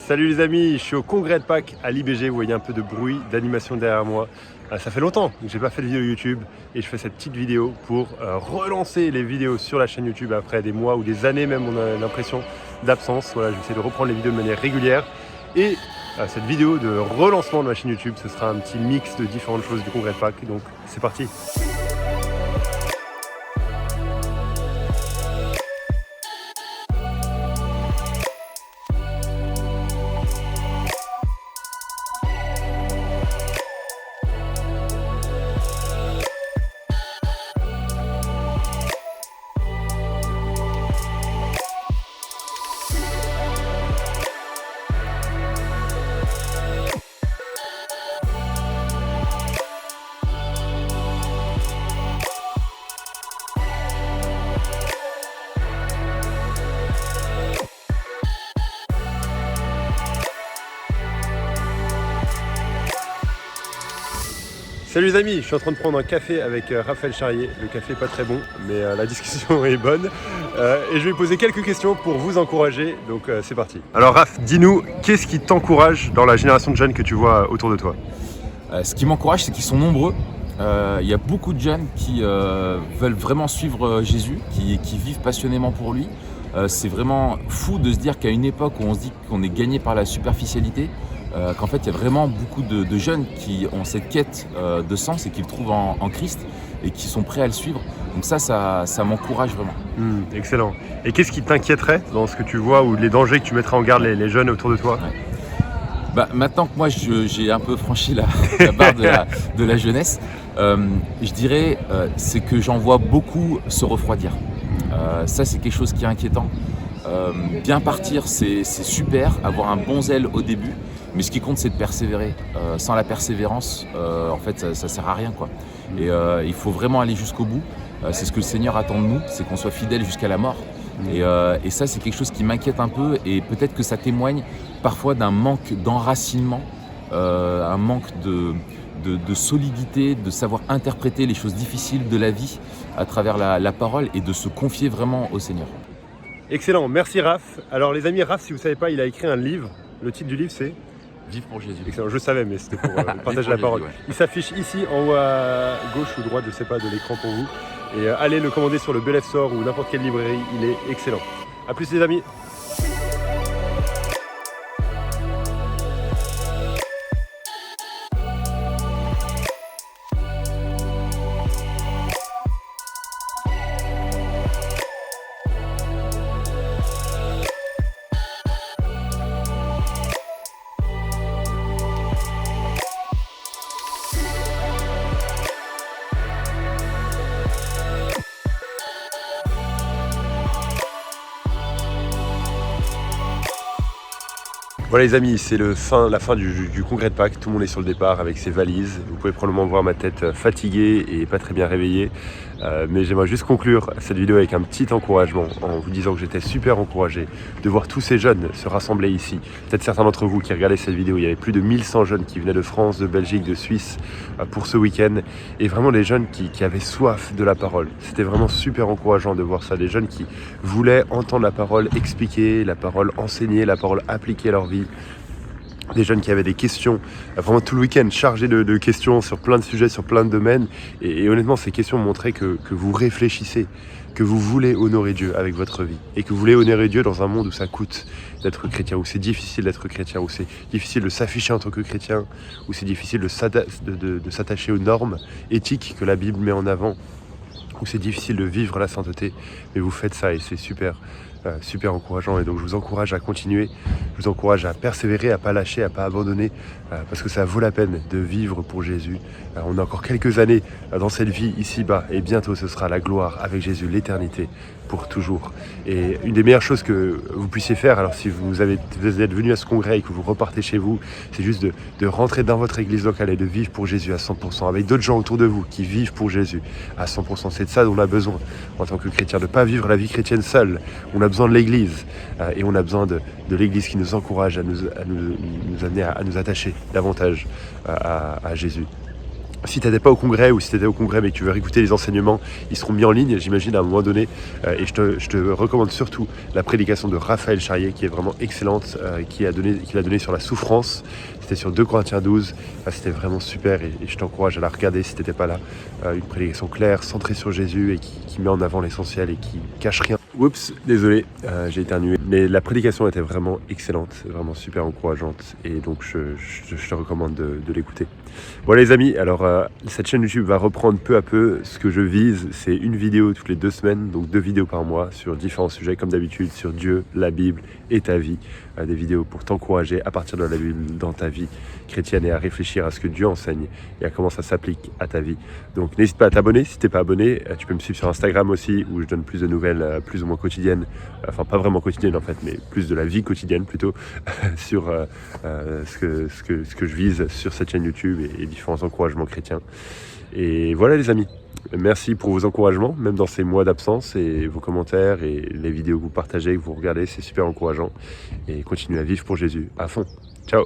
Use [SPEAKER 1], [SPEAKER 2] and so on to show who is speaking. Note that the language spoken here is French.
[SPEAKER 1] Salut les amis, je suis au congrès de Pâques à l'IBG, vous voyez un peu de bruit, d'animation derrière moi. Ça fait longtemps que j'ai pas fait de vidéo YouTube et je fais cette petite vidéo pour relancer les vidéos sur la chaîne YouTube après des mois ou des années même, on a l'impression d'absence. Voilà, je vais essayer de reprendre les vidéos de manière régulière et cette vidéo de relancement de ma chaîne YouTube, ce sera un petit mix de différentes choses du congrès de Pâques, donc c'est parti. Salut les amis, je suis en train de prendre un café avec Raphaël Charrier. Le café n'est pas très bon, mais la discussion est bonne. Et je vais lui poser quelques questions pour vous encourager, donc c'est parti. Alors Raph, dis-nous, qu'est-ce qui t'encourage dans la génération de jeunes que tu vois autour de toi?
[SPEAKER 2] Ce qui m'encourage, c'est qu'ils sont nombreux. Il y a beaucoup de jeunes qui veulent vraiment suivre Jésus, qui vivent passionnément pour lui. C'est vraiment fou de se dire qu'à une époque où on se dit qu'on est gagné par la superficialité, qu'en fait il y a vraiment beaucoup de jeunes qui ont cette quête de sens et qui le trouvent en Christ et qui sont prêts à le suivre. Donc ça m'encourage vraiment.
[SPEAKER 1] Excellent. Et qu'est-ce qui t'inquiéterait dans ce que tu vois ou les dangers que tu mettrais en garde les jeunes autour de toi?
[SPEAKER 2] Maintenant que moi j'ai un peu franchi la barre de la jeunesse, je dirais c'est que j'en vois beaucoup se refroidir. Ça c'est quelque chose qui est inquiétant. Bien partir c'est super, avoir un bon zèle au début, mais ce qui compte c'est de persévérer. Sans la persévérance, en fait ça sert à rien quoi. Et il faut vraiment aller jusqu'au bout. C'est ce que le Seigneur attend de nous, c'est qu'on soit fidèle jusqu'à la mort. Et ça c'est quelque chose qui m'inquiète un peu et peut-être que ça témoigne parfois d'un manque d'enracinement, un manque de solidité, de savoir interpréter les choses difficiles de la vie à travers la parole et de se confier vraiment au Seigneur.
[SPEAKER 1] Excellent, merci Raph. Alors les amis, Raph, si vous ne savez pas, il a écrit un livre. Le titre du livre c'est
[SPEAKER 2] Vivre pour Jésus.
[SPEAKER 1] Excellent, je savais, mais c'était pour partager la parole.
[SPEAKER 2] Jésus, ouais.
[SPEAKER 1] Il s'affiche ici en haut à gauche ou droite, je ne sais pas, de l'écran pour vous. Et allez le commander sur le Belef Store ou n'importe quelle librairie, il est excellent. A plus les amis. Voilà les amis, c'est la fin du congrès de Pâques, tout le monde est sur le départ avec ses valises. Vous pouvez probablement voir ma tête fatiguée et pas très bien réveillée. Mais j'aimerais juste conclure cette vidéo avec un petit encouragement en vous disant que j'étais super encouragé de voir tous ces jeunes se rassembler ici. Peut-être certains d'entre vous qui regardaient cette vidéo, il y avait plus de 1100 jeunes qui venaient de France, de Belgique, de Suisse pour ce week-end. Et vraiment des jeunes qui avaient soif de la parole. C'était vraiment super encourageant de voir ça, des jeunes qui voulaient entendre la parole expliquer, la parole enseigner, la parole appliquer à leur vie. Des jeunes qui avaient des questions, vraiment tout le week-end chargé de questions sur plein de sujets, sur plein de domaines. Et honnêtement, ces questions montraient que vous réfléchissez, que vous voulez honorer Dieu avec votre vie. Et que vous voulez honorer Dieu dans un monde où ça coûte d'être chrétien, où c'est difficile d'être chrétien, où c'est difficile de s'afficher en tant que chrétien, où c'est difficile de s'attacher aux normes éthiques que la Bible met en avant, où c'est difficile de vivre la sainteté. Mais vous faites ça et c'est super. Super encourageant et donc je vous encourage à continuer, je vous encourage à persévérer, à pas lâcher, à pas abandonner parce que ça vaut la peine de vivre pour Jésus. On a encore quelques années dans cette vie ici-bas et bientôt ce sera la gloire avec Jésus, l'éternité pour toujours. Et une des meilleures choses que vous puissiez faire, alors si vous êtes venu à ce congrès et que vous repartez chez vous, c'est juste de rentrer dans votre église locale et de vivre pour Jésus à 100%, avec d'autres gens autour de vous qui vivent pour Jésus à 100%. C'est de ça dont on a besoin en tant que chrétien, de ne pas vivre la vie chrétienne seule. On a besoin de l'église et on a besoin de l'église qui nous encourage à nous amener à nous attacher davantage à Jésus. Si tu n'étais pas au congrès ou si tu étais au congrès mais que tu veux réécouter les enseignements, ils seront mis en ligne, j'imagine, à un moment donné. Et je te recommande surtout la prédication de Raphaël Charrier qui est vraiment excellente, qu'il a donné sur la souffrance. C'était sur 2 Corinthiens 12. C'était vraiment super et je t'encourage à la regarder si tu n'étais pas là. Une prédication claire, centrée sur Jésus et qui met en avant l'essentiel et qui cache rien. Oups, désolé, j'ai éternué. Mais la prédication était vraiment excellente, vraiment super encourageante. Et donc je te recommande de l'écouter. Voilà les amis, alors cette chaîne YouTube va reprendre peu à peu. Ce que je vise, c'est une vidéo toutes les 2 semaines, donc 2 vidéos par mois sur différents sujets comme d'habitude, sur Dieu, la Bible et ta vie. Des vidéos pour t'encourager à partir de la Bible dans ta vie chrétienne et à réfléchir à ce que Dieu enseigne et à comment ça s'applique à ta vie. Donc n'hésite pas à t'abonner, si tu n'es pas abonné, tu peux me suivre sur Instagram aussi où je donne plus de nouvelles plus ou moins quotidiennes, enfin pas vraiment quotidiennes en fait, mais plus de la vie quotidienne plutôt, sur ce que je vise sur cette chaîne YouTube et différents encouragements chrétiens. Et voilà les amis, merci pour vos encouragements, même dans ces mois d'absence, et vos commentaires et les vidéos que vous partagez, que vous regardez, c'est super encourageant. Et continuez à vivre pour Jésus à fond. Ciao.